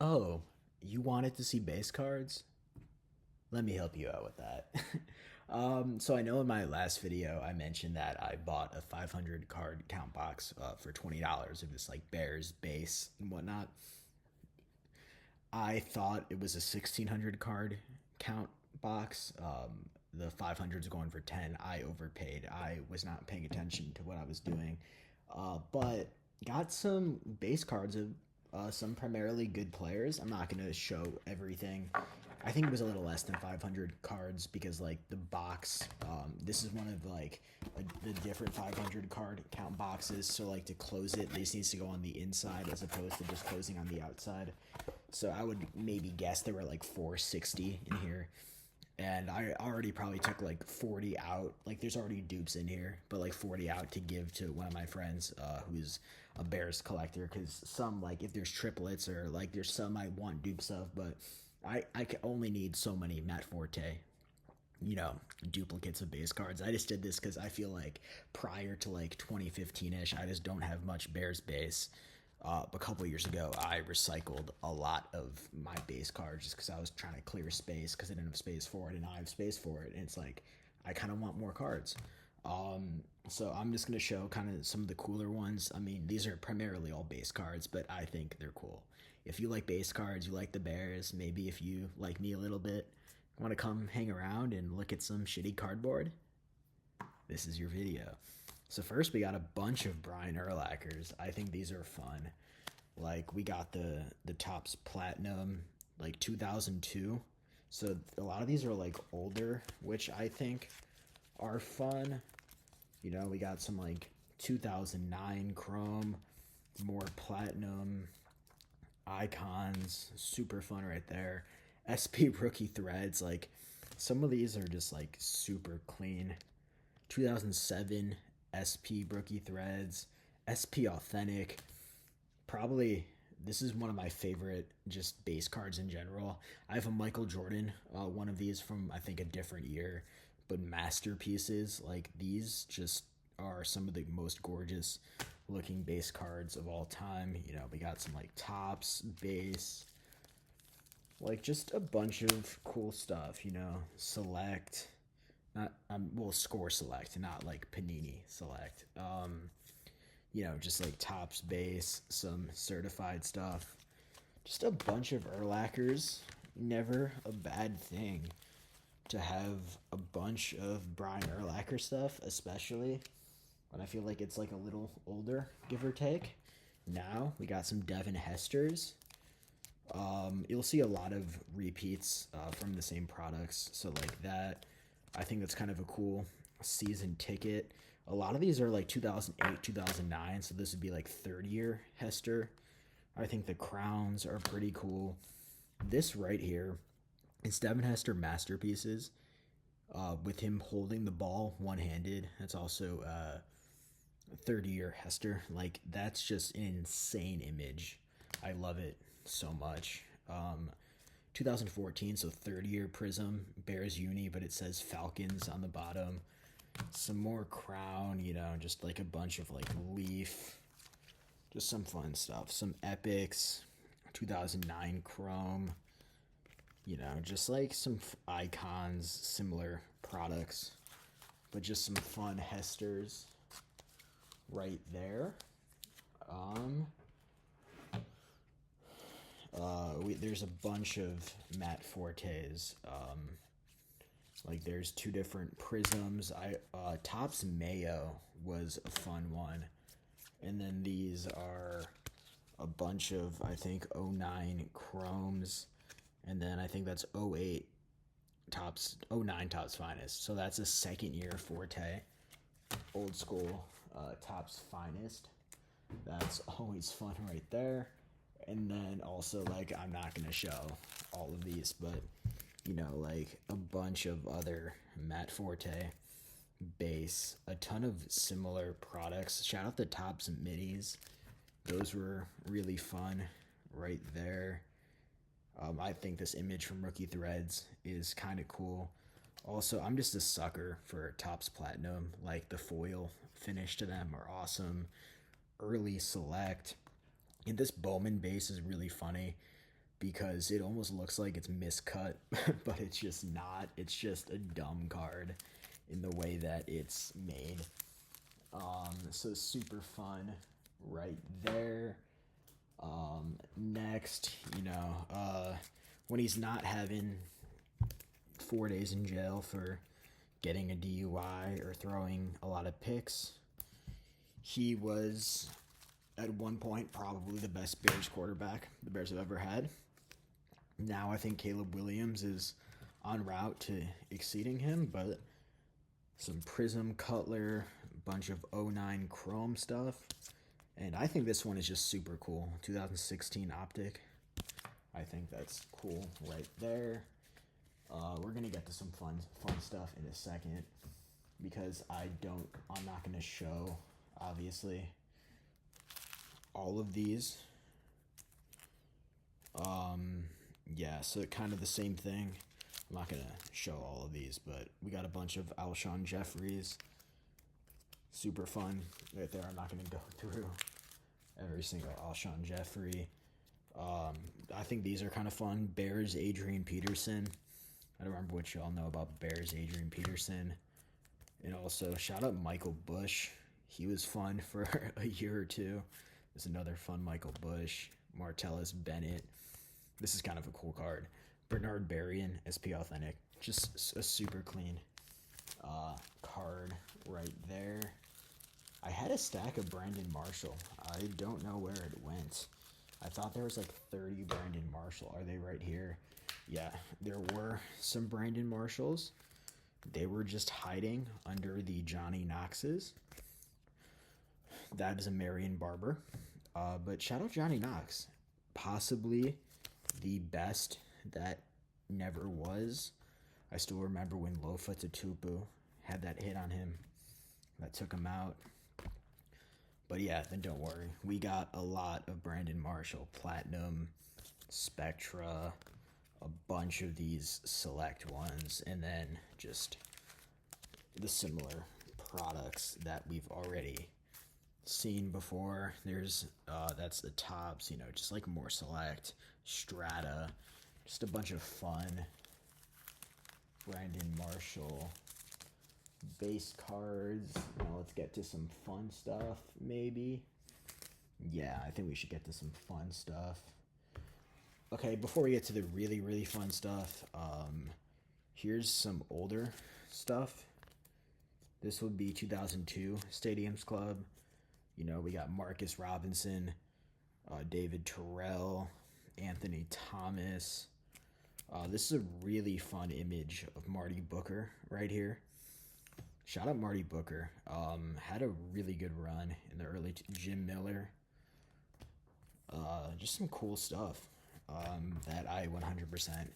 Oh, you wanted to see base cards? Let me help you out with that. So I know in my last video I mentioned that I bought a 500 card count box for $20 of this like Bears base and whatnot. I thought it was a 1600 card count box. The 500's going for 10. I overpaid. I was not paying attention to what I was doing, but got some base cards of some primarily good players. I'm not going to show everything. I think it was a little less than 500 cards because like the box, this is one of like the different 500 card count boxes. So like to close it, this needs to go on the inside as opposed to just closing on the outside. So I would maybe guess there were like 460 in here. And I already probably took like 40 out. Like there's already dupes in here, but like 40 out to give to one of my friends who's a Bears collector. Because some, like if there's triplets or like there's some I want dupes of, but I can only need so many Matt Forte, duplicates of base cards. I just did this because I feel like prior to like 2015-ish, I just don't have much Bears base. A couple years ago, I recycled a lot of my base cards just because I was trying to clear space because I didn't have space for it, and I have space for it. And it's like I kind of want more cards. So I'm just gonna show kind of some of the cooler ones. I mean, these are primarily all base cards, but I think they're cool. If you like base cards, you like the Bears. Maybe if you like me a little bit, want to come hang around and look at some shitty cardboard, this is your video. So first we got a bunch of Brian Urlachers. I think these are fun. Like we got the Topps Platinum, like 2002. So a lot of these are like older, which I think are fun. We got some like 2009 Chrome, more Platinum icons, super fun right there. SP rookie threads, like some of these are just like super clean. 2007 SP rookie threads, SP authentic. Probably this is one of my favorite just base cards in general. I have a Michael Jordan, one of these from I think a different year, but masterpieces like these just are some of the most gorgeous looking base cards of all time. We got some like Tops base, like just a bunch of cool stuff. Select, not well, score select, not like Panini select. Just like Tops base, some certified stuff, just a bunch of Urlachers. Never a bad thing to have a bunch of Brian Urlacher stuff, especially when I feel like it's like a little older, give or take. Now we got some Devin Hesters. You'll see a lot of repeats from the same products, so like that. I think that's kind of a cool season ticket. A lot of these are like 2008, 2009, so this would be like third year Hester. I think the crowns are pretty cool. This right here is Devin Hester masterpieces with him holding the ball one handed. That's also third year Hester. Like, that's just an insane image. I love it so much. 2014, so third year Prism, Bears Uni, but it says Falcons on the bottom. Some more Crown, just like a bunch of like Leaf, just some fun stuff. Some Epics, 2009 Chrome, just like some icons, similar products, but just some fun Hesters right there. Um, there's a bunch of Matt Fortes. Like there's two different prisms. Topps Mayo was a fun one, and then these are a bunch of I think '09 Chromes, and then I think that's '08 Topps '09 Topps Finest. So that's a second year Forte, old school Topps Finest. That's always fun right there. And then also like I'm not gonna show all of these, but like a bunch of other Matt Forte base, a ton of similar products. Shout out the Tops Minis. Those were really fun right there. I think this image from Rookie Threads is kind of cool. Also, I'm just a sucker for Tops Platinum. Like the foil finish to them are awesome. Early select. And this Bowman base is really funny. because it almost looks like it's miscut, but it's just not. It's just a dumb card in the way that it's made. So super fun right there. Next, when he's not having 4 days in jail for getting a DUI or throwing a lot of picks, he was at one point probably the best Bears quarterback the Bears have ever had. Now I think Caleb Williams is en route to exceeding him, but some Prism Cutler, a bunch of 09 Chrome stuff, and I think this one is just super cool. 2016 Optic. I think that's cool right there. We're gonna get to some fun stuff in a second because I'm not gonna show, obviously, all of these. Yeah, so kind of the same thing. I'm not gonna show all of these, but we got a bunch of Alshon Jeffries. Super fun right there. I'm not gonna go through every single Alshon Jeffrey. I think these are kind of fun. Bears Adrian Peterson. I don't remember what y'all know about Bears Adrian Peterson. And also, shout out Michael Bush. He was fun for a year or two. There's another fun Michael Bush. Martellus Bennett. This is kind of a cool card. Bernard Berrien, SP Authentic. Just a super clean card right there. I had a stack of Brandon Marshall. I don't know where it went. I thought there was like 30 Brandon Marshall. Are they right here? Yeah, there were some Brandon Marshalls. They were just hiding under the Johnny Knoxes. That is a Marion Barber. But shout out Johnny Knox. Possibly the best that never was. I still remember when Lofa Tatupu had that hit on him that took him out. But yeah, then don't worry. We got a lot of Brandon Marshall, Platinum, Spectra, a bunch of these select ones, and then just the similar products that we've already seen before. There's that's the tops, just like more select, Strata, just a bunch of fun Brandon Marshall base cards. Let's get to some fun stuff, maybe. Yeah, I think we should get to some fun stuff. Okay, before we get to the really, really fun stuff, here's some older stuff. This would be 2002 Stadiums Club. We got Marcus Robinson, David Terrell, Anthony Thomas. This is a really fun image of Marty Booker right here. Shout out Marty Booker. Had a really good run in the early Jim Miller. Just some cool stuff that I 100%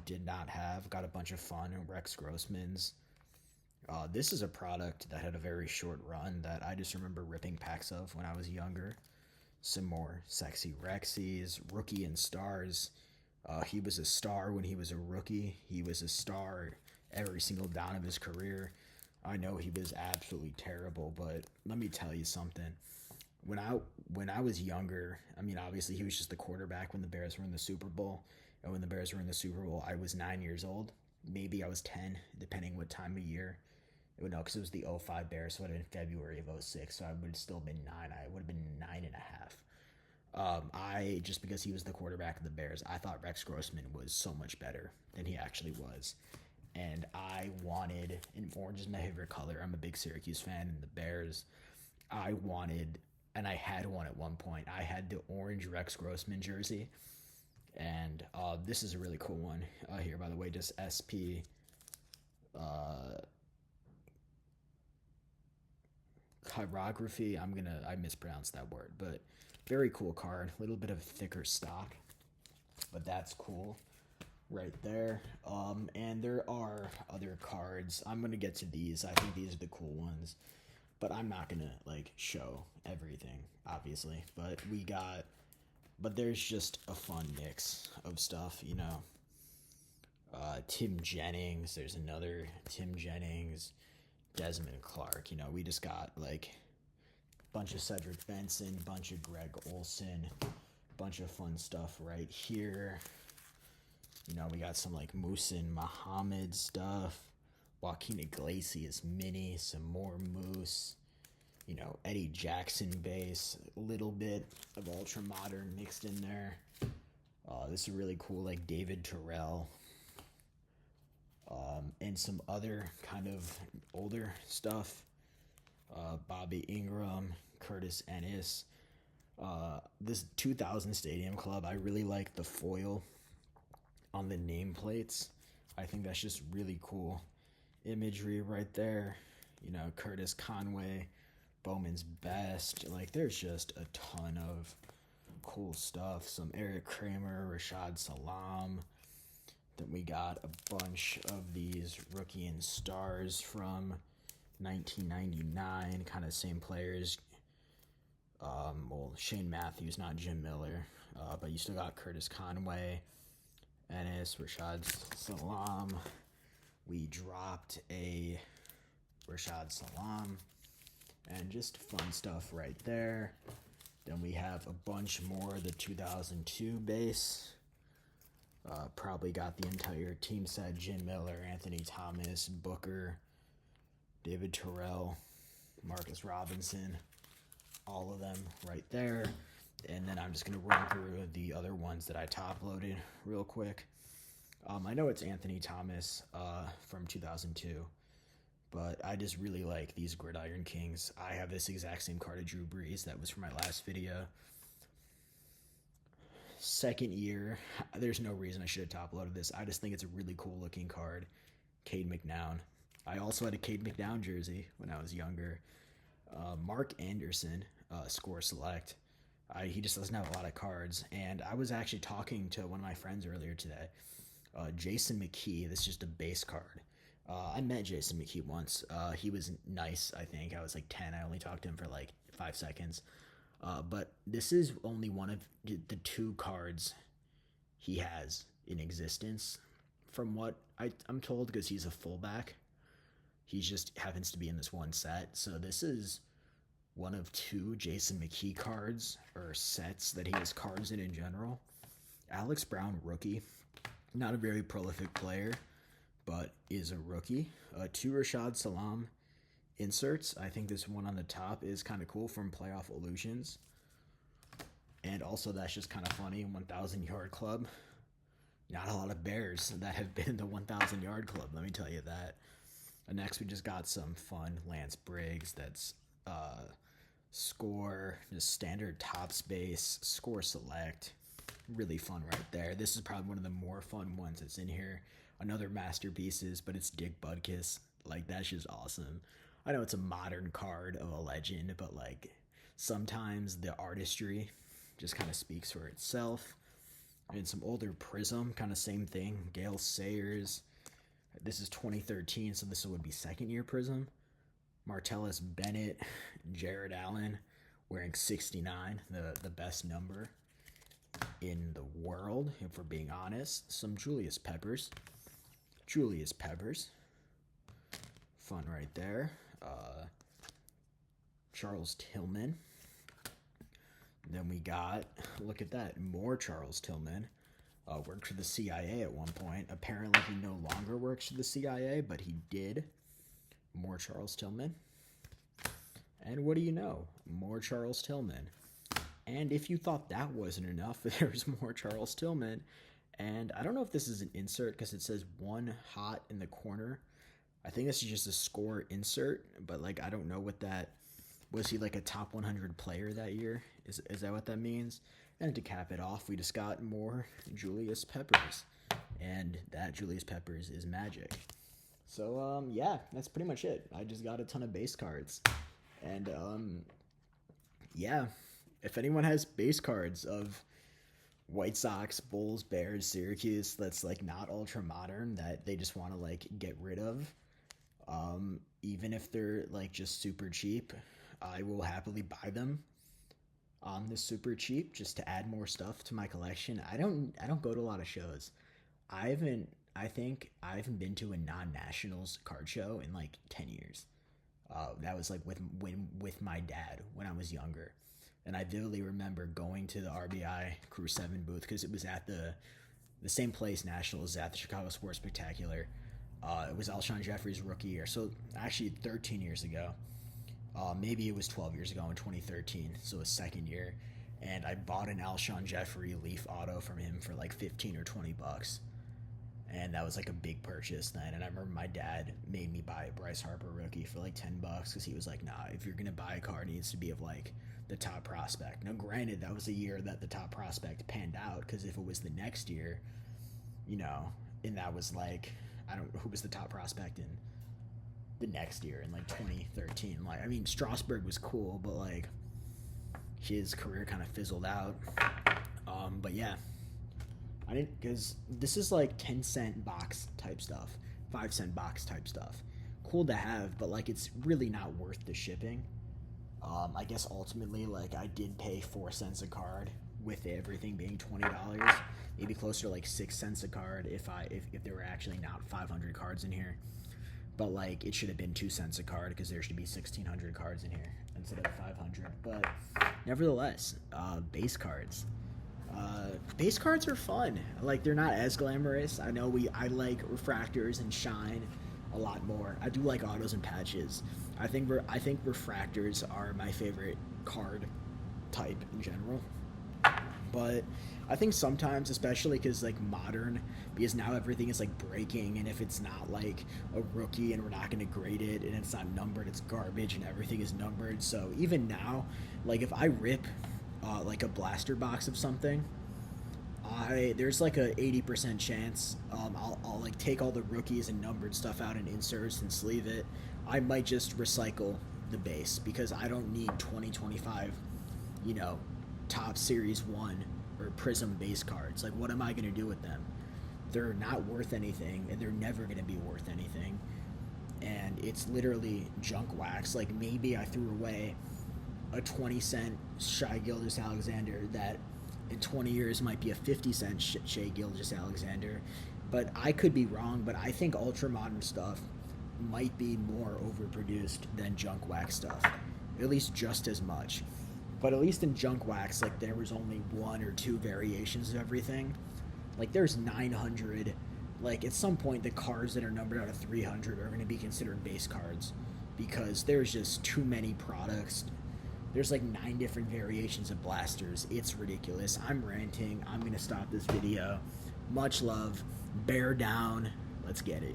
did not have. Got a bunch of fun Rex Grossman's. This is a product that had a very short run that I just remember ripping packs of when I was younger. Some more Sexy Rexies, Rookie and Stars. He was a star when he was a rookie. He was a star every single down of his career. I know he was absolutely terrible, but let me tell you something. When I was younger, obviously he was just the quarterback when the Bears were in the Super Bowl. And when the Bears were in the Super Bowl, I was 9 years old. Maybe I was 10, depending what time of year. No, because it was the 05 Bears, so it would have been February of 06, so I would have still been 9. I would have been 9.5. Just because he was the quarterback of the Bears, I thought Rex Grossman was so much better than he actually was. And I wanted, and orange is my favorite color. I'm a big Syracuse fan, and the Bears, I wanted, and I had one at one point. I had the orange Rex Grossman jersey, and this is a really cool one here, by the way, just SP. Chirography. I mispronounced that word, but very cool card. A little bit of thicker stock, but that's cool right there. And there are other cards. I'm gonna get to these. I think these are the cool ones, but I'm not gonna show everything, obviously. But there's just a fun mix of stuff, Tim Jennings. There's another Tim Jennings. Desmond Clark. We just got bunch of Cedric Benson, bunch of Greg Olson, Bunch of fun stuff right here. You know, we got some like Musin Muhammad stuff. Joaquin Iglesias mini, some more Moose. You know, Eddie Jackson base, a little bit of ultra modern mixed in there. This is really cool, like David Terrell. And some other kind of older stuff. Bobby Ingram, Curtis Ennis. This 2000 Stadium Club, I really like the foil on the nameplates. I think that's just really cool imagery right there. You know, Curtis Conway, Bowman's Best. Like, there's just a ton of cool stuff. Some Eric Kramer, Rashad Salam. Then we got a bunch of these rookie and stars from 1999, kind of same players. Well, Shane Matthews, not Jim Miller, but you still got Curtis Conway, Ennis, Rashad Salam. We dropped a Rashad Salam, and just fun stuff right there. Then we have a bunch more of the 2002 base. Probably got the entire team set: Jim Miller, Anthony Thomas, Booker, David Terrell, Marcus Robinson, all of them right there. And then I'm just going to run through the other ones that I top loaded real quick. I know it's Anthony Thomas from 2002, but I just really like these Gridiron Kings. I have this exact same card of Drew Brees that was from my last video. Second year, there's no reason I should have top loaded this. I just think it's a really cool looking card. Cade McNown. I also had a Cade McNown jersey when I was younger. Mark Anderson, score select. He just doesn't have a lot of cards. And I was actually talking to one of my friends earlier today. Jason McKee, this is just a base card. I met Jason McKee once. He was nice, I think. I was like 10. I only talked to him for like 5 seconds. But this is only one of the 2 cards he has in existence, from what I'm told, because he's a fullback. He just happens to be in this one set. So this is one of 2 Jason McKee cards, or sets, that he has cards in general. Alex Brown, rookie. Not a very prolific player, but is a rookie. 2 Rashad Salam inserts. I think this one on the top is kind of cool from Playoff Illusions. And also, that's just kind of funny. 1,000 yard club. Not a lot of Bears that have been in the 1,000 yard club, let me tell you that. And next, we just got some fun Lance Briggs. That's score, just standard top space, score select. Really fun right there. This is probably one of the more fun ones that's in here. Another masterpieces, but it's Dick Butkus. Like, that's just awesome. I know it's a modern card of a legend, but like sometimes the artistry just kind of speaks for itself. And some older Prism, kind of same thing. Gale Sayers. This is 2013, so this would be second year Prism. Martellus Bennett, Jared Allen, wearing 69, the best number in the world, if we're being honest. Some Julius Peppers. Fun right there. Charles Tillman. Then we got, look at that, more Charles Tillman. Worked for the CIA at one point. Apparently he no longer works for the CIA, but he did. More Charles Tillman. And what do you know? More Charles Tillman. And if you thought that wasn't enough, there's more Charles Tillman. And I don't know if this is an insert because it says one hot in the corner. I think this is just a score insert, but like I don't know what that was. He like a top 100 player that year? Is that what that means? And to cap it off, we just got more Julius Peppers, and that Julius Peppers is magic. So yeah, that's pretty much it. I just got a ton of base cards, and yeah, if anyone has base cards of White Sox, Bulls, Bears, Syracuse that's like not ultra modern that they just want to like get rid of, even if they're like just super cheap, I will happily buy them on the super cheap just to add more stuff to my collection. I don't go to a lot of shows. I think I haven't been to a non-nationals card show in like 10 years. That was like with my dad when I was younger. And I vividly remember going to the RBI Crew 7 booth because it was at the same place National is at, the Chicago Sports Spectacular. It was Alshon Jeffrey's rookie year, so actually 13 years ago. Maybe it was 12 years ago in 2013, so his second year. And I bought an Alshon Jeffrey Leaf auto from him for like 15 or 20 bucks. And that was like a big purchase then. And I remember my dad made me buy a Bryce Harper rookie for like 10 bucks because he was like, nah, if you're going to buy a card, it needs to be of like the top prospect. Now, granted, that was a year that the top prospect panned out because if it was the next year, you know, and that was like, I don't know who was the top prospect in the next year in like 2013. Like, I mean, Strasburg was cool, but like his career kind of fizzled out. But yeah, I didn't, because this is like 10-cent box type stuff, 5-cent box type stuff. Cool to have, but like it's really not worth the shipping. I guess ultimately, like I did pay 4 cents a card with everything being $20, maybe closer to like 6 cents a card if there were actually not 500 cards in here. But like it should have been 2 cents a card because there should be 1,600 cards in here instead of 500. But nevertheless, base cards. Base cards are fun. Like they're not as glamorous. I know I like refractors and shine a lot more. I do like autos and patches. I think refractors are my favorite card type in general. But I think sometimes, especially because like modern, because now everything is like breaking, and if it's not like a rookie and we're not going to grade it and it's not numbered, it's garbage and everything is numbered. So even now, like if I rip like a blaster box of something, there's like a 80% chance I'll like take all the rookies and numbered stuff out and inserts and sleeve it. I might just recycle the base because I don't need 2025, you know, top series 1 or prism base cards. Like what am I going to do with them? They're not worth anything and they're never going to be worth anything. And it's literally junk wax. Like maybe I threw away a 20-cent Shai Gilgeous-Alexander that in 20 years might be a 50-cent Shai Gilgeous-Alexander, but I could be wrong. But I think ultra modern stuff might be more overproduced than junk wax stuff, at least just as much. But at least in junk wax, like there was only 1 or 2 variations of everything. Like there's 900. Like at some point, the cards that are numbered out of 300 are going to be considered base cards because there's just too many products. There's like 9 different variations of blasters. It's ridiculous. I'm ranting. I'm going to stop this video. Much love. Bear down. Let's get it.